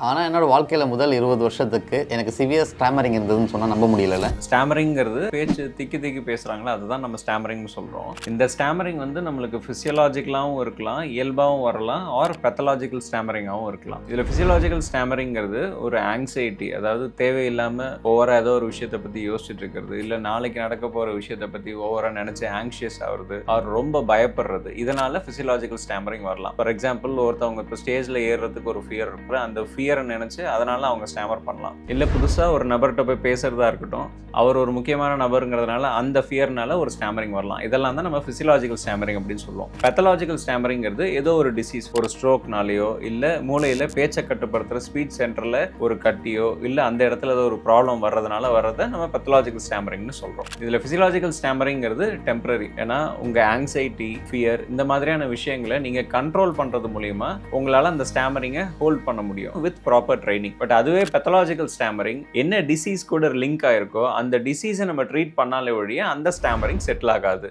ஆனால் என்னோட வாழ்க்கையில் முதல் 20 வருஷத்துக்கு எனக்கு சிவியர் ஸ்டாமரிங் இருந்ததுன்னு சொன்னால் நம்ப முடியல. ஸ்டாமரிங்கிறது பேச்சு திக்கி பேசுகிறாங்களா, அதுதான் நம்ம ஸ்டாமரிங்னு சொல்கிறோம். இந்த ஸ்டாமரிங் வந்து நம்மளுக்கு ஃபிசியலாஜிக்கலாகவும் இருக்கலாம், இயல்பாகவும் வரலாம், ஆர் பெத்தலாஜிக்கல் ஸ்டாமரிங்காகவும் இருக்கலாம். இதில் ஃபிசியலாஜிக்கல் ஸ்டாமரிங்கிறது ஒரு ஆங்ஸைட்டி, அதாவது தேவையில்லாமல் ஓவராக ஏதோ ஒரு விஷயத்தை பற்றி யோசிச்சுட்டு இருக்கிறது, இல்லை நாளைக்கு நடக்க போகிற விஷயத்தை பற்றி ஓவராக நினச்சி ஆங்ஷியஸ் ஆகுறது, அவர் ரொம்ப பயப்படுறது, இதனால் ஃபிசியலாஜிக்கல் ஸ்டாமரிங் வரலாம். ஃபார் எக்ஸாம்பிள், ஒருத்தவங்க இப்போ ஸ்டேஜில் ஏறுறதுக்கு ஒரு ஃபியர் இருக்கிற அந்த ஃபியரை நினச்சி அதனால அவங்க ஸ்டாமர் பண்ணலாம். இல்லை புதுசாக ஒரு நபர்கிட்ட போய் பேசுகிறதா இருக்கட்டும், அவர் ஒரு முக்கியமான நபருங்கிறதுனால அந்த ஃபியர்னால ஒரு ஸ்டாமரிங் வரலாம். இதெல்லாம் தான் நம்ம ஃபிசியலாஜிக்கல் ஸ்டாமரிங் அப்படின்னு சொல்லுவோம். பெத்தலாஜிக்கல் ஸ்டாமரிங்கிறது ஏதோ ஒரு டிசீஸ், ஒரு ஸ்ட்ரோக்னாலேயோ இல்லை மூளையில் பேச்சை கட்டுப்படுத்துகிற ஸ்பீச் சென்டரில் ஒரு கட்டியோ இல்லை அந்த இடத்துல ஏதோ ஒரு ப்ராப்ளம் வர்றதுனால வர்றதை நம்ம பெத்தலாஜிக்கல் ஸ்டாமரிங்னு சொல்கிறோம். இதில் ஃபிசியலாஜிக்கல் ஸ்டாமரிங்கிறது டெம்பரரி. ஏன்னா உங்கள் ஆங்ஸைட்டி, ஃபியர் இந்த மாதிரியான விஷயங்களை நீங்கள் கண்ட்ரோல் பண்ணுறது மூலிமா உங்களால் அந்த ஸ்டாமரிங்கை ஹோல்ட் பண்ண முடியும் வித் ப்ராப்பர் ட்ரைனிங். பட் அதுவே பெத்தலாஜிக்கல் ஸ்டாமரிங் என்ன டிசீஸ் கூட லிங்க் ஆயிருக்கோ அந்த டிசீஸை நம்ம ட்ரீட் பண்ணாலே ஒழிய அந்த ஸ்டாமரிங் செட்டில் ஆகாது.